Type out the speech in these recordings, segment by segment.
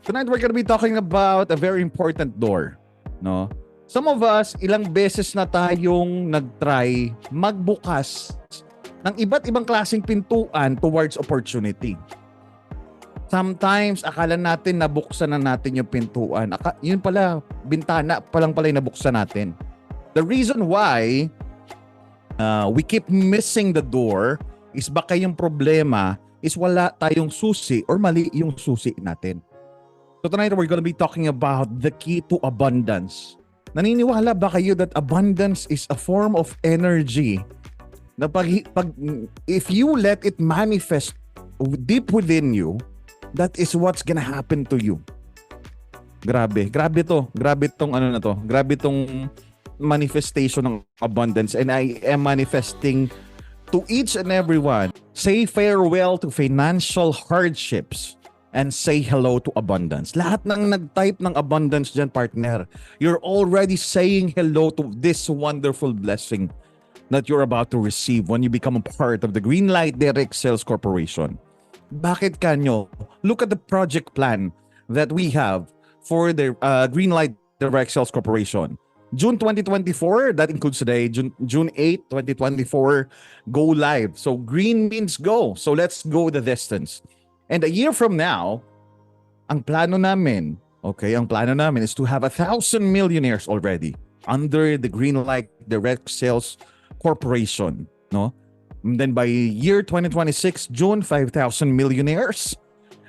Tonight we're gonna be talking about a very important door, no? Some of us, ilang beses na tayong nag-try magbukas ng iba't ibang klaseng pintuan towards opportunity. Sometimes, akala natin nabuksan na natin yung pintuan. Yun pala, bintana pa lang pala yung nabuksan natin. The reason why we keep missing the door is baka yung problema is wala tayong susi or mali yung susi natin. So tonight we're going to be talking about the key to abundance. Naniniwala ba kayo that abundance is a form of energy na if you let it manifest deep within you, that is what's gonna happen to you. Grabe to. Grabe tong manifestation ng abundance, and I am manifesting to each and everyone. Say farewell to financial hardships and say hello to abundance. Lahat ng nag-type ng abundance dyan, partner, you're already saying hello to this wonderful blessing that you're about to receive when you become a part of the Greenlight Direct Sales Corporation. Bakit kanyo? Look at the project plan that we have for the Greenlight Direct Sales Corporation. June 2024, that includes today, June 8, 2024, go live. So green means go. So let's go the distance. And a year from now, ang plano namin is to have 1,000 millionaires already under the Greenlight Direct Sales Corporation, no? And then by year 2026, June, 5,000 millionaires.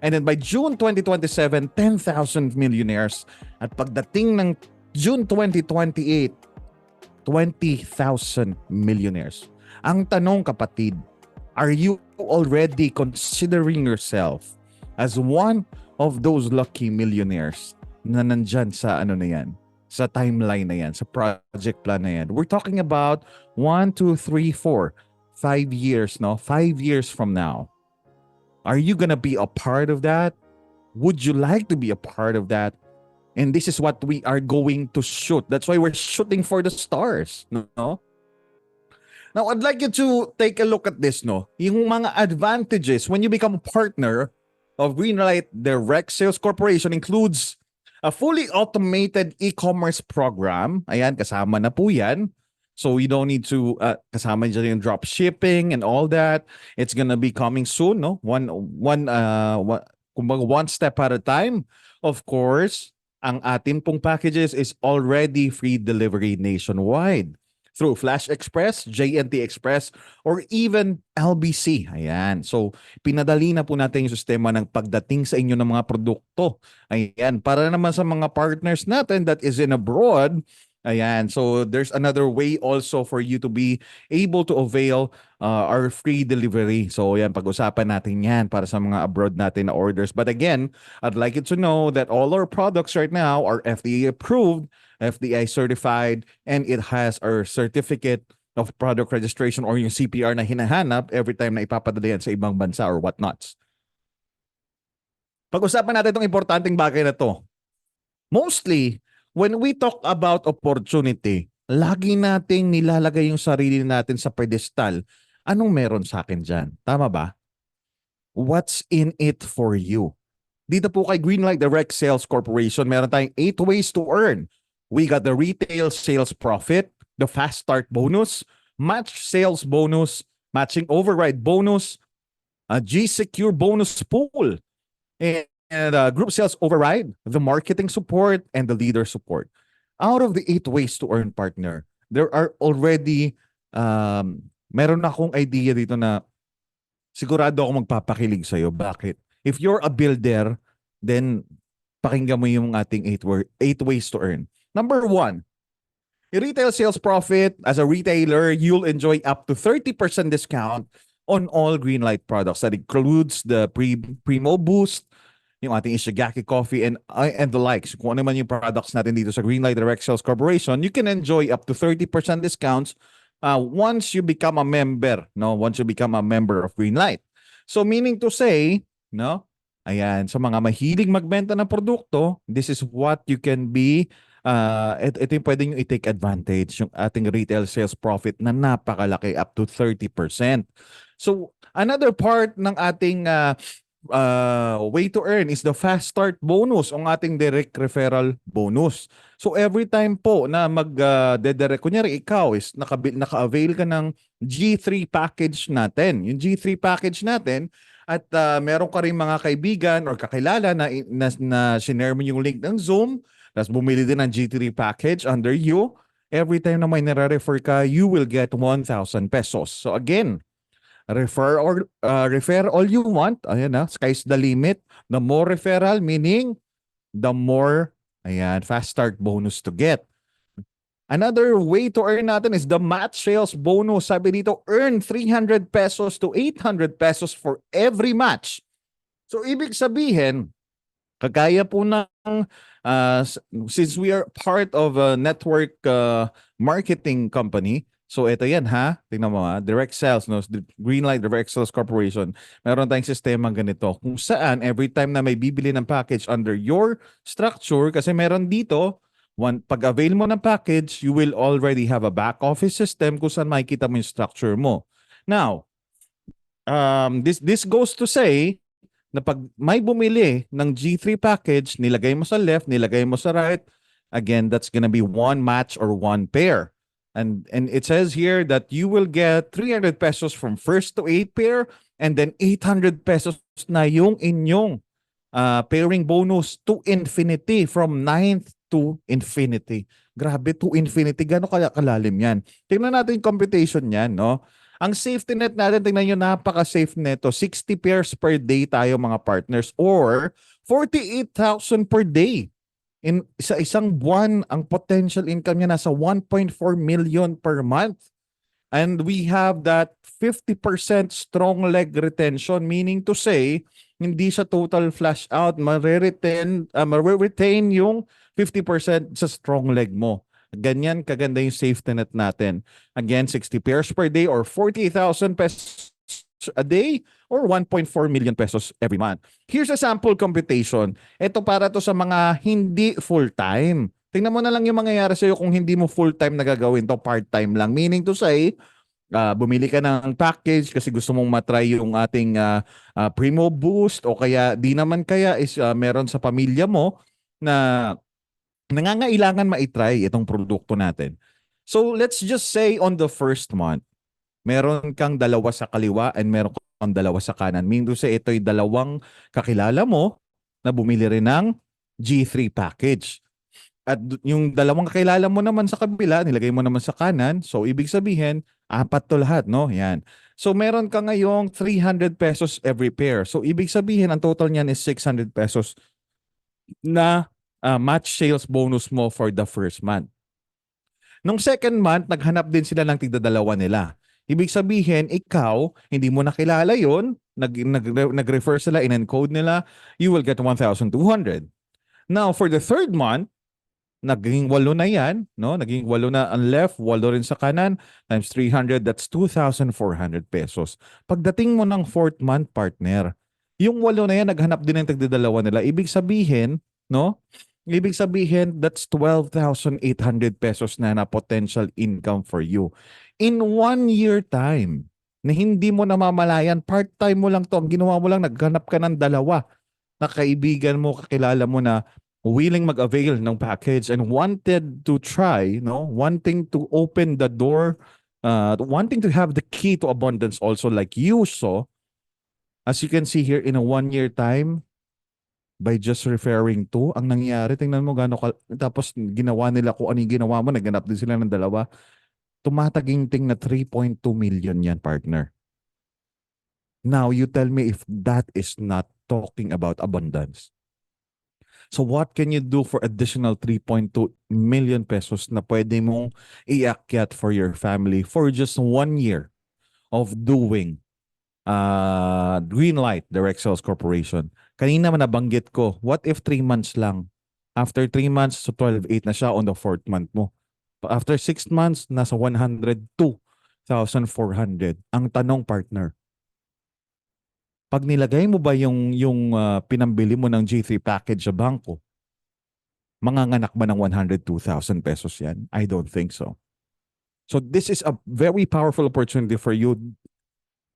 And then by June 2027, 10,000 millionaires. At pagdating ng June 2028, 20,000 millionaires. Ang tanong, kapatid, are you already considering yourself as one of those lucky millionaires na nandyan sa sa timeline na yan, sa project plan na yan? We're talking about 1, 2, 3, 4, 5 years, no? 5 years from now. Are you gonna be a part of that? Would you like to be a part of that? And this is what we are going to shoot. That's why we're shooting for the stars, no? Now, I'd like you to take a look at this, no? Yung mga advantages when you become a partner of Greenlight Direct Sales Corporation includes a fully automated e-commerce program. Ayan, kasama na po yan. So you don't need to kasama dyan yung drop shipping and all that. It's gonna be coming soon, no? One step at a time. Of course, ang ating pong packages is already free delivery nationwide through Flash Express, JNT Express, or even LBC. Ayan. So, pinadali na po natin yung sistema ng pagdating sa inyo ng mga produkto. Ayan. Para naman sa mga partners natin that is in abroad, ayan. So, there's another way also for you to be able to avail our free delivery. So, ayan, pag-usapan natin yan para sa mga abroad natin na orders. But again, I'd like you to know that all our products right now are FDA approved, FDA certified, and it has our certificate of product registration or yung CPR na hinahanap every time na ipapadala yan sa ibang bansa or whatnots. Pag-usapan natin itong importanteng bagay na to. Mostly, when we talk about opportunity, lagi nating nilalagay yung sarili natin sa pedestal. Anong meron sa akin dyan? Tama ba? What's in it for you? Dito po kay Greenlight Direct Sales Corporation, meron tayong 8 ways to earn. We got the retail sales profit, the fast start bonus, match sales bonus, matching override bonus, a G-Secure bonus pool, and group sales override, the marketing support, and the leader support. Out of the 8 ways to earn, partner, there are already, meron akong idea dito na sigurado ako magpapakilig sa'yo. Bakit? If you're a builder, then pakinggan mo yung ating 8 ways to earn. Number 1, retail sales profit. As a retailer, you'll enjoy up to 30% discount on all Greenlight products. That includes the Primo Boost, yung ating Ishigaki coffee, and the likes. Kung ano man yung products natin dito sa Greenlight Direct Sales Corporation, you can enjoy up to 30% discounts once you become a member, no? Once you become a member of Greenlight. So meaning to say, no? Ayan, sa mga mahilig magbenta ng produkto, this is what you can be ito yung pwede nyo i-take advantage, yung ating retail sales profit na napakalaki, up to 30%. So, another part ng ating way to earn is the fast start bonus, ang ating direct referral bonus. So every time po na mag-dedirect, kunyari ikaw is naka-avail ka ng G3 package natin. Yung G3 package natin at meron ka rin mga kaibigan or kakilala na shinare mo yung link ng Zoom, tapos bumili din ng G3 package under you, every time na may nare-refer ka, you will get 1,000 pesos. So again, refer all you want. Ayan na, sky's the limit. The more referral, meaning the more fast start bonus to get. Another way to earn natin is the match sales bonus. Sabi dito, earn 300 pesos to 800 pesos for every match. So ibig sabihin, kagaya po ng since we are part of a network marketing company, so ito yan ha, tingnan mo ha, direct sales, no? Greenlight Direct Sales Corporation, meron tayong sistema ganito kung saan every time na may bibili ng package under your structure, kasi meron dito, pag-avail mo ng package, you will already have a back office system kung saan makikita mo yung structure mo. Now, this goes to say na pag may bumili ng G3 package, nilagay mo sa left, nilagay mo sa right, again, that's gonna be one match or one pair. And it says here that you will get 300 pesos from first to 8 pair, and then 800 pesos na yung inyong pairing bonus to infinity, from 9th to infinity. Grabe, to infinity. Gano'ng kalalim yan? Tingnan natin yung computation yan, no? Ang safety net natin, tingnan nyo, napaka-safe neto. 60 pairs per day tayo mga partners, or 48,000 per day. Sa isang buwan, ang potential income niya nasa 1.4 million per month. And we have that 50% strong leg retention, meaning to say, hindi siya total flash out, ma-retain yung 50% sa strong leg mo. Ganyan kaganda yung safety net natin. Again, 60 pairs per day or 40,000 pesos a day or 1.4 million pesos every month. Here's a sample computation. Ito para to sa mga hindi full-time. Tingnan mo na lang yung mangyayari sa'yo kung hindi mo full-time na gagawin to, part-time lang. Meaning to say, bumili ka ng package kasi gusto mong matry yung ating Primo Boost, o kaya di naman kaya is meron sa pamilya mo na nangangailangan maitry itong produkto natin. So let's just say on the first month, meron kang dalawa sa kaliwa and meron kang dalawa sa kanan. Meaning to say, ito'y dalawang kakilala mo na bumili rin ng G3 package. At yung dalawang kakilala mo naman sa kabila, nilagay mo naman sa kanan. So ibig sabihin, apat to lahat, no? Yan. So meron ka ngayong 300 pesos every pair. So ibig sabihin, ang total niyan is 600 pesos na match sales bonus mo for the first month. Nung second month, naghanap din sila ng tigdadalawa nila. Ibig sabihin, ikaw, hindi mo nakilala yun, nag-refer sila, in-encode nila, you will get 1,200. Now, for the third month, naging 8 na yan, no? Naging 8 na ang left, 8 rin sa kanan, times 300, that's 2,400 pesos. Pagdating mo ng fourth month, partner, yung 8 na yan, naghanap din ng tagdadalawa nila. Ibig sabihin, no? Ibig sabihin, that's 12,800 pesos na potential income for you. In 1 year time, na hindi mo namamalayan, part-time mo lang to, ang ginawa mo lang, naghanap ka ng dalawa na kaibigan mo, kakilala mo na willing mag-avail ng package and wanted to try, no? Wanting to open the door, wanting to have the key to abundance also like you saw. As you can see here, in a 1 year time, by just referring to, ang nangyari, tingnan mo tapos ginawa nila kung ano yung ginawa mo, naghanap din sila ng dalawa, tumataginting na 3.2 million yan, partner. Now, you tell me if that is not talking about abundance. So what can you do for additional 3.2 million pesos na pwede mong iakyat for your family for just 1 year of doing Greenlight Direct Sales Corporation? Kanina man nabanggit ko, what if 3 months lang? After 3 months, so 12,800 na siya on the 4th month mo. After 6 months, nasa 102,400. Ang tanong, partner, pag nilagay mo ba yung pinambili mo ng G3 package sa bangko, manganganak ba ng 102,000 pesos yan? I don't think so. So this is a very powerful opportunity for you.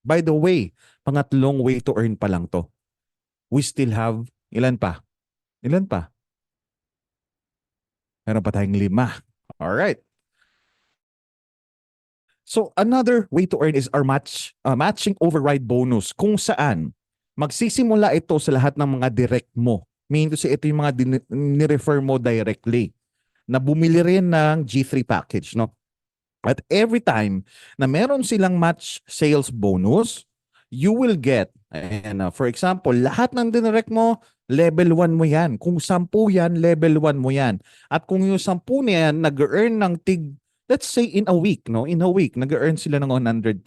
By the way, pangatlong way to earn pa lang to. we still have, ilan pa? Ilan pa? Meron pa tayong 5. Alright. So another way to earn is our matching override bonus kung saan magsisimula ito sa lahat ng mga direct mo. Meaning to say, ito yung mga ni-refer mo directly na bumili rin ng G3 package, no? At every time na meron silang match sales bonus, you will get, and for example, lahat ng dinirect mo, level 1 mo yan. Kung 10 yan, level 1 mo yan. At kung yung 10 na yan, nag-earn ng let's say in a week, no? In a week, nag-earn sila ng 100,000.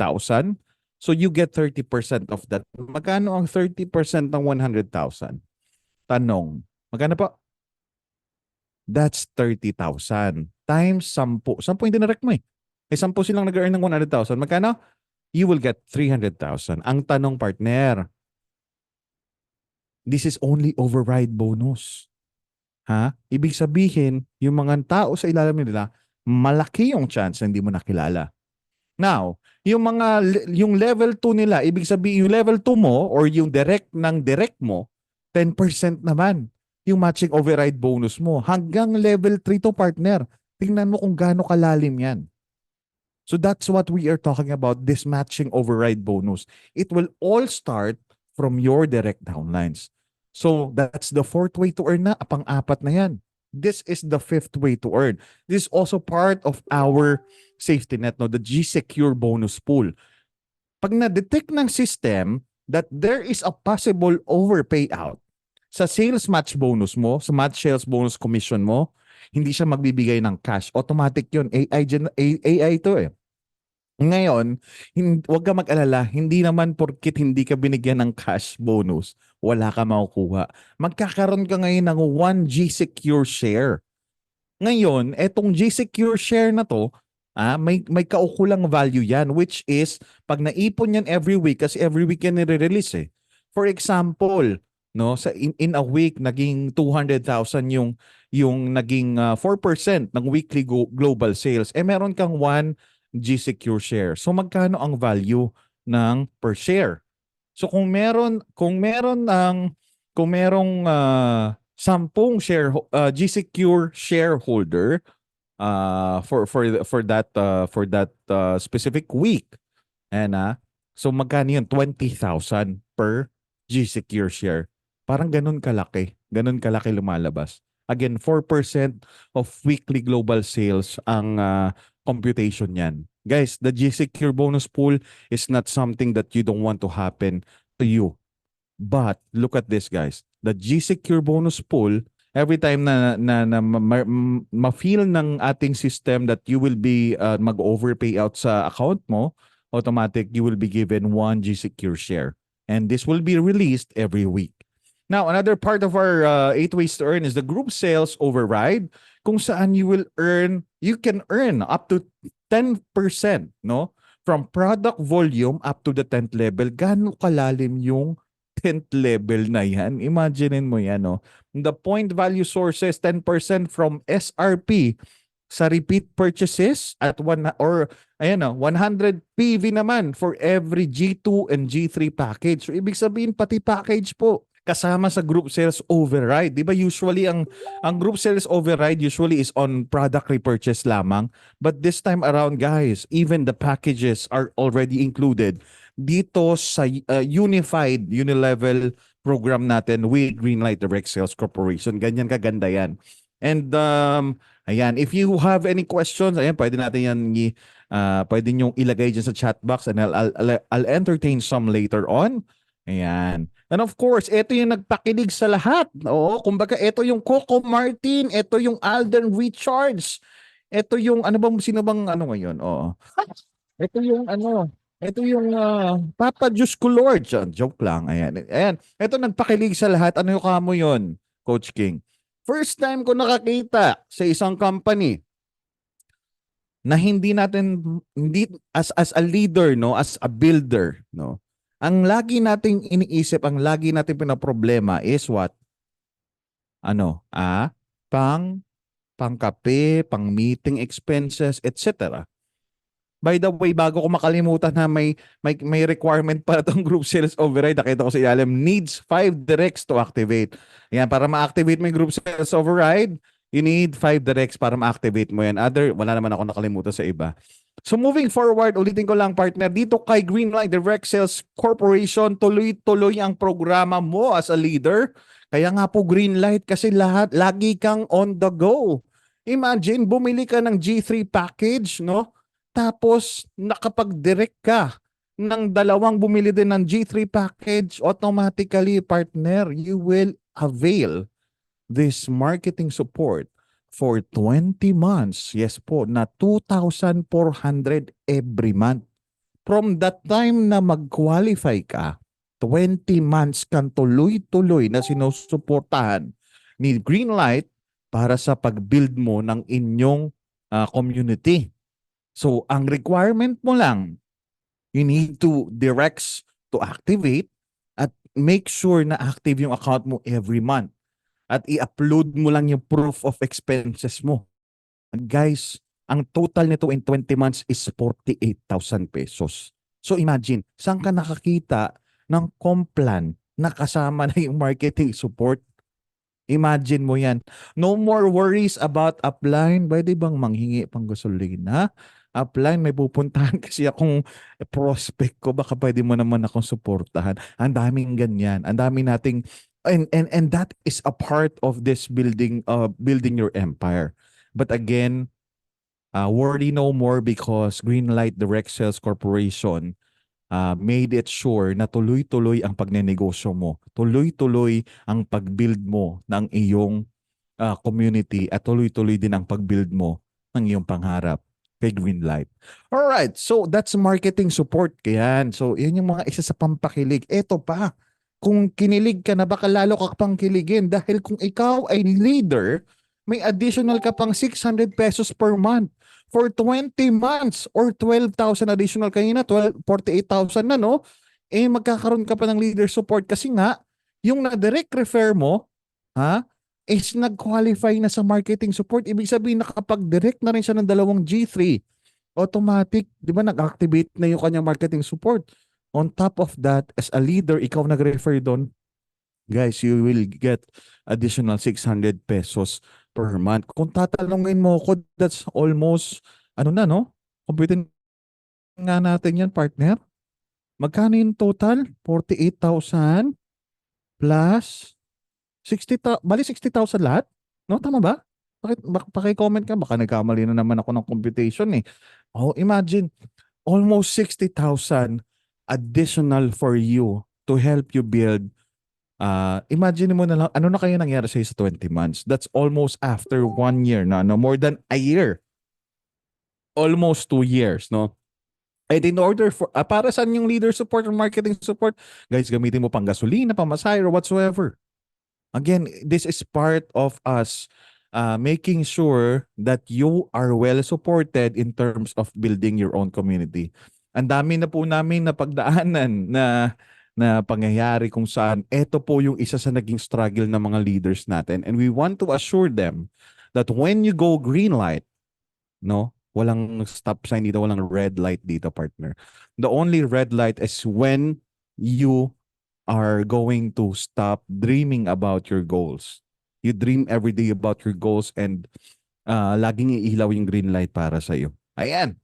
So you get 30% of that. Magkano ang 30% ng 100,000? Tanong, magkano po? That's 30,000 times 10. 10 yung dinirect mo eh. 10 silang nag-earn ng 100,000. Magkano? You will get 300,000. Ang tanong, partner, this is only override bonus. Ha? Ibig sabihin, yung mga tao sa ilalim nila, malaki yung chance na hindi mo nakilala. Now, yung level 2 nila, ibig sabihin yung level 2 mo or yung direct ng direct mo, 10% naman yung matching override bonus mo. Hanggang level 3 to, partner. Tingnan mo kung gaano kalalim yan. So that's what we are talking about, this matching override bonus. It will all start from your direct downlines. So that's the 4th way to earn na, pang-apat na yan. This is the 5th way to earn. This is also part of our safety net, no? The G-Secure bonus pool. Pag na-detect ng system that there is a possible overpayout sa sales match bonus mo, sa match sales bonus commission mo, hindi siya magbibigay ng cash. Automatic yun. AI to eh. Ngayon, huwag ka mag-alala, hindi naman porkit hindi ka binigyan ng cash bonus, wala ka makukuha. Magkakaroon ka ngayon ng 1 G-Secure share. Ngayon, etong G-Secure share na to, may kaukulang value yan, which is, pag naipon yan every week, kasi every week yan nire-release eh. For example, no, in a week, naging 200,000 yung naging 4% ng weekly global sales. Meron kang 1 G-Secure share. So magkano ang value ng per share? So kung merong 10 G-Secure shareholder for that specific week. So magkano yun? 20,000 per G-Secure share. Parang ganun kalaki. Ganun kalaki lumalabas. Again, 4% of weekly global sales ang computation yan. Guys, the G-Secure bonus pool is not something that you don't want to happen to you. But look at this, guys. The G-Secure bonus pool, every time na ma-feel ng ating system that you will be mag-overpay out sa account mo, automatic you will be given 1 G-Secure share. And this will be released every week. Now, another part of our 8 ways to earn is the group sales override, kung saan you can earn up to 10%, no? From product volume up to the 10th level. Gaano kalalim yung 10th level na yan? Imagine mo yan, no? The point value sources, 10% from SRP sa repeat purchases at 100 PV naman for every G2 and G3 package. So, ibig sabihin, pati package po kasama sa group sales override. Di ba usually ang group sales override usually is on product repurchase lamang. But this time around, guys, even the packages are already included dito sa unified unilevel program natin with Greenlight Direct Sales Corporation. Ganyan kaganda yan. And ayan, if you have any questions, ayan, pwede natin yan pwede nyo ilagay dyan sa chat box and I'll entertain some later on. Ayan. And of course, ito yung nagpakilig sa lahat. Oo, kumbaga ito yung Coco Martin, ito yung Alden Richards. Ito yung sino bang ngayon? Oo. Ito yung Papa Diyos ko Lord. Joke lang. Ayan. Ayan. Ito nagpakilig sa lahat. Ano yung kamo yun, Coach King? First time ko nakakita sa isang company na hindi as a leader, no, as a builder, no. Ang lagi nating iniisip, ang lagi nating pinaproblema is what? Pangkape, pang meeting expenses, etc. By the way, bago ko makalimutan na may requirement para tong group sales override. Nakita ko sa ilalim, needs 5 directs to activate. Yan, para ma-activate mo yung group sales override, you need 5 directs para ma-activate mo yan. Wala naman ako nakalimutan sa iba. So moving forward, ulitin ko lang partner, dito kay Greenlight Direct Sales Corporation, tuloy-tuloy ang programa mo as a leader. Kaya nga po Greenlight kasi lagi kang on the go. Imagine, bumili ka ng G3 package, no? Tapos nakapag-direct ka ng dalawang bumili din ng G3 package, automatically partner, you will avail this marketing support for 20 months. Yes po, na 2,400 every month. From that time na mag-qualify ka, 20 months kang tuloy-tuloy na sinusuportahan ni Greenlight para sa pag-build mo ng inyong community. So, ang requirement mo lang, you need to directs to activate at make sure na active yung account mo every month. At i-upload mo lang yung proof of expenses mo. Guys, ang total nito in 20 months is 48,000 pesos. So imagine, saan ka nakakita ng complan na kasama na yung marketing support? Imagine mo yan. No more worries about upline. Pwede bang manghingi pang gasolina? Upline, may pupuntahan kasi akong prospect ko. Baka pwede mo naman akong suportahan. Ang daming ganyan. Ang dami nating and that is a part of this building your empire. But again, worry no more because Greenlight Direct Sales Corporation made it sure na tuloy-tuloy ang pagnenegosyo mo. Tuloy-tuloy ang pag-build mo ng iyong community at tuloy-tuloy din ang pag-build mo ng iyong pangarap kay Greenlight. Alright, so that's marketing support. Kaya so yun yung mga isa sa pampakilig. Eto pa, kung kinilig ka na, baka lalo ka pang kiligin dahil kung ikaw ay leader, may additional ka pang 600 pesos per month for 20 months or 12,000 additional kanina, 48,000 na, no? Eh magkakaroon ka pa ng leader support kasi nga yung na-direct refer mo, is nag-qualify na sa marketing support. Ibig sabihin nakapag-direct na rin siya ng dalawang G3. Automatic, di ba, nag-activate na yung kanyang marketing support. On top of that, as a leader, ikaw nag-refer doon, guys, you will get additional 600 pesos per month. Kung tatalungin mo ko, that's almost, no? Computin nga natin yan, partner. Magkano yung total? 48,000 plus 60,000, bali 60,000 lahat? No, tama ba? Paki-comment ka, baka nagkamali na naman ako ng computation eh. Oh, imagine, almost 60,000 additional for you to help you build. Imagine mo na lang, ano na kaya nangyari sa 20 months? That's almost after 1 year na, no? More than a year. Almost 2 years, no? And in order for, para saan yung leader support or marketing support? Guys, gamitin mo pang gasolina, pamasahe, or whatsoever. Again, this is part of us making sure that you are well supported in terms of building your own community. Ang dami na po namin na pagdaanan na pangyayari kung saan ito po yung isa sa naging struggle ng mga leaders natin. And we want to assure them that when you go green light, no, walang stop sign dito, walang red light dito, partner. The only red light is when you are going to stop dreaming about your goals. You dream every day about your goals and laging iilaw yung green light para sa'yo. Ayan.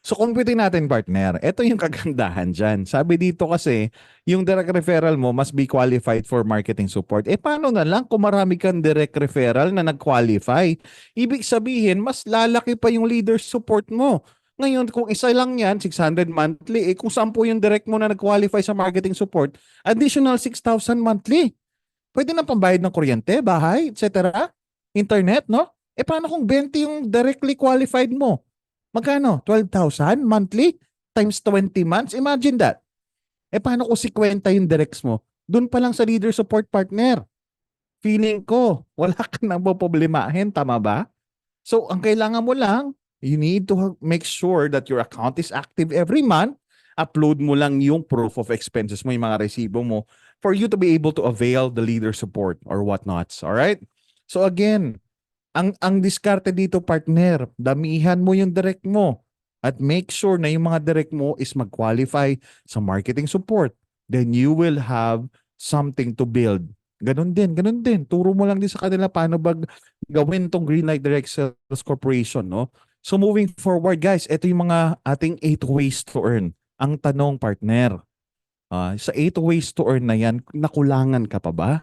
So, kumpitin natin, partner. Ito yung kagandahan dyan. Sabi dito kasi, yung direct referral mo must be qualified for marketing support. Eh, paano na lang kung marami kang direct referral na nag-qualify? Ibig sabihin, mas lalaki pa yung leader support mo. Ngayon, kung isa lang yan, 600 monthly, eh kung 10 yung direct mo na nag-qualify sa marketing support, additional 6,000 monthly. Pwede na pambayad ng kuryente, bahay, etc. Internet, no? Eh, paano kung 20 yung directly qualified mo? Magkano? 12,000 monthly times 20 months? Imagine that. Eh paano kung 50 yung directs mo? Doon pa lang sa leader support partner. Feeling ko, wala ka nang poproblemahin, tama ba? So, ang kailangan mo lang, you need to make sure that your account is active every month. Upload mo lang yung proof of expenses mo, yung mga resibo mo, for you to be able to avail the leader support or whatnots. Alright? So again, ang diskarte dito, partner, damihan mo yung direct mo. At make sure na yung mga direct mo is mag-qualify sa marketing support. Then you will have something to build. Ganun din, ganun din. Turo mo lang din sa kanila paano ba gawin tong Greenlight Direct Sales Corporation, no? So moving forward, guys, ito yung mga ating 8 ways to earn. Ang tanong, partner, sa 8 ways to earn na yan, nakulangan ka pa ba?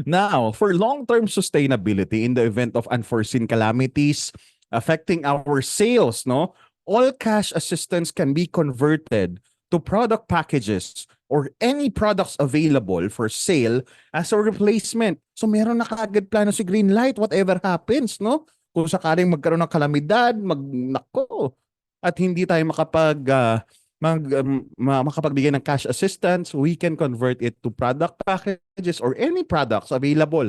Now, for long-term sustainability in the event of unforeseen calamities affecting our sales, no? All cash assistance can be converted to product packages or any products available for sale as a replacement. So meron na kaagad plano si Greenlight whatever happens, no? Kung sakaling magkaroon ng kalamidad, nako, at hindi tayo makapagbigay ng cash assistance, we can convert it to product packages or any products available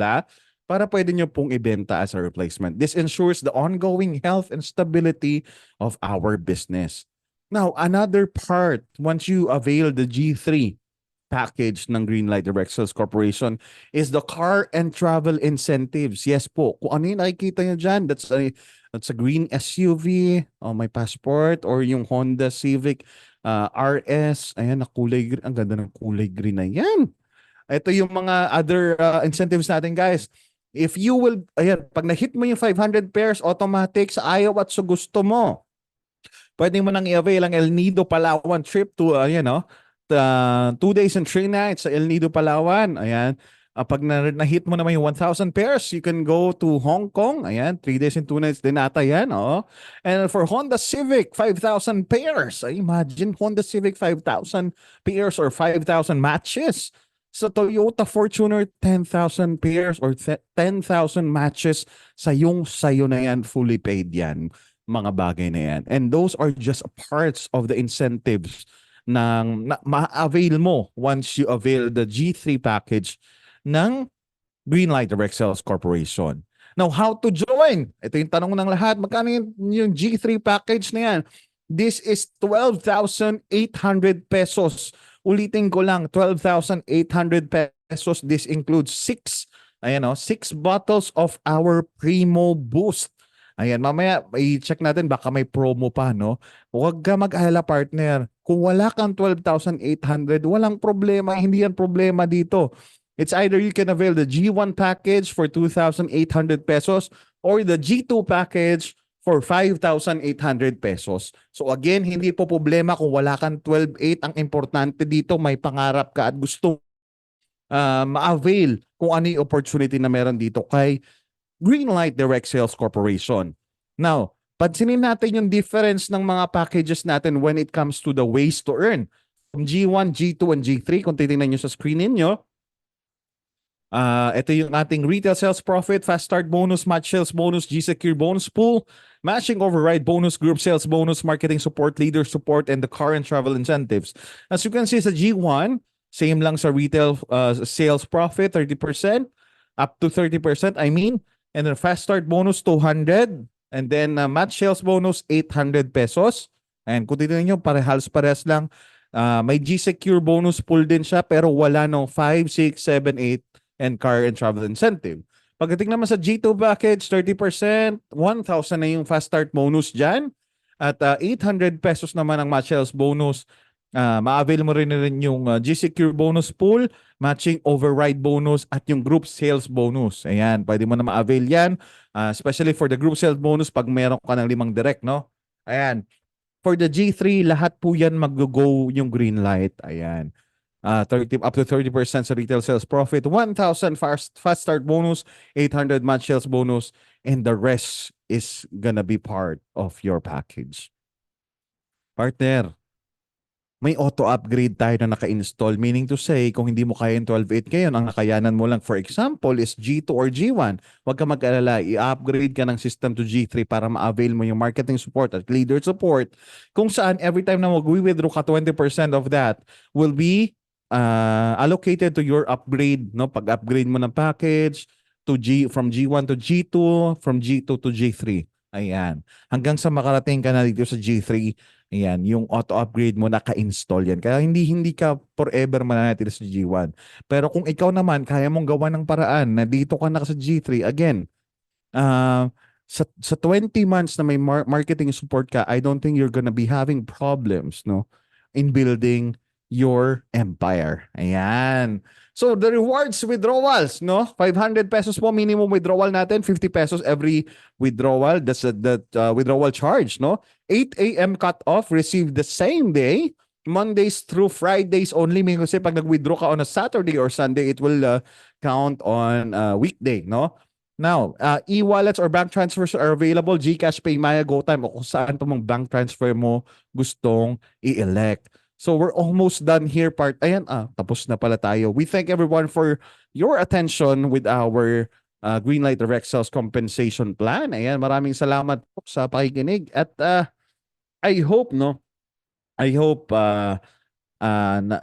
para pwede nyo pong ibenta as a replacement. This ensures the ongoing health and stability of our business. Now, another part, once you avail the G3 package ng Greenlight Direct Sales Corporation is the car and travel incentives. Yes po, kung ano yung nakikita nyo dyan, that's a green SUV, my passport, or yung Honda Civic RS. Ayan, na kulay green. Ang ganda ng kulay green na yan. Ito yung mga other incentives natin, guys. If you will, ayan, pag na-hit mo yung 500 pairs, automatic sa ayaw at sa gusto mo, pwede mo nang i-avail ang El Nido Palawan trip to, 2 days and 3 nights sa El Nido Palawan. Ayan. Pag na-hit mo naman yung 1,000 pairs, you can go to Hong Kong. Ayan, 3 days and 2 nights din ata yan. Oh. And for Honda Civic, 5,000 pairs. Ay, imagine Honda Civic, 5,000 pairs or 5,000 matches. Sa Toyota Fortuner, 10,000 pairs or 10,000 matches. Sayo na yan, fully paid yan. Mga bagay na yan. And those are just parts of the incentives na ma-avail mo once you avail the G3 package ng Greenlight Direct Sales Corporation. Now, how to join? Ito yung tanong ng lahat. Magkano yung G3 package na yan? This is 12,800 pesos. Ulitin ko lang, 12,800 pesos. This includes 6 bottles of our Primo Boost. Ayan, mamaya i-check natin baka may promo pa, no? Huwag ka mag-alala, partner. Kung wala kang 12,800, walang problema. Hindi yan problema dito. It's either you can avail the G1 package for 2,800 pesos or the G2 package for 5,800 pesos. So again, hindi po problema kung wala kang 12,800. Ang importante dito, may pangarap ka at gusto ma-avail kung ano yung opportunity na meron dito kay Greenlight Direct Sales Corporation. Now, pansinin natin yung difference ng mga packages natin when it comes to the ways to earn. From G1, G2, and G3, kung titingnan nyo sa screen ninyo, ito yung ating retail sales profit, fast start bonus, match sales bonus, G-Secure bonus pool, matching override bonus, group sales bonus, marketing support, leader support, and the car and travel incentives. As you can see sa G1, same lang sa retail sales profit, 30%, up to 30%, and then fast start bonus, 200, and then match sales bonus, 800 pesos. And kung titignan nyo, parehas lang. May G-Secure bonus pool din siya, pero wala no 5, 6, 7, 8, and car and travel incentive. Pagdating naman sa G2 package, 30%, 1,000 na yung fast start bonus dyan. At 800 pesos naman ang match sales bonus. Ma-avail mo rin yung G-Secure bonus pool, matching override bonus, at yung group sales bonus. Ayan, pwede mo na ma-avail yan. Especially for the group sales bonus pag meron ka ng 5 direct, no? Ayan. For the G3, lahat po yan mag-go yung green light. Ayan. 30 up to 30% sa retail sales profit, 1,000 fast start bonus, 800 match sales bonus, and the rest is gonna be part of your package. Partner, may auto-upgrade tayo na naka-install. Meaning to say, kung hindi mo kaya yung 12.8 ngayon, ang nakayanan mo lang, for example, is G2 or G1. Huwag ka mag-alala, i-upgrade ka ng system to G3 para ma-avail mo yung marketing support at leader support. Kung saan, every time na mag-withdraw ka, 20% of that will be allocated to your upgrade. No? Pag-upgrade mo ng package, from G1 to G2, from G2 to G3. Ayan. Hanggang sa makarating ka na dito sa G3, ayan, yung auto-upgrade mo naka-install yan. Kaya hindi ka forever mananatili sa G1. Pero kung ikaw naman, kaya mong gawa ng paraan na dito ka na sa G3, again, sa 20 months na may marketing support ka, I don't think you're gonna be having problems, no, in building your empire. Ayan. So the rewards withdrawals, no? 500 pesos po minimum withdrawal natin, 50 pesos every withdrawal. That's the withdrawal charge, no? 8 a.m. cut off, received the same day. Mondays through Fridays only. May kasi pag nag-withdraw ka on a Saturday or Sunday, it will count on weekday, no? Now, e-wallets or bank transfers are available. GCash, PayMaya, GoTime, o kung saan pa mong bank transfer mo gustong i-elect. So we're almost done here part. Ayan, tapos na pala tayo. We thank everyone for your attention with our Greenlight Direct Sales Compensation Plan. Ayan, maraming salamat po sa pakikinig. At I hope, no? I hope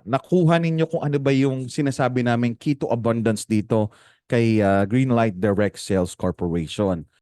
nakuha ninyo kung ano ba yung sinasabi namin key to abundance dito kay Greenlight Direct Sales Corporation.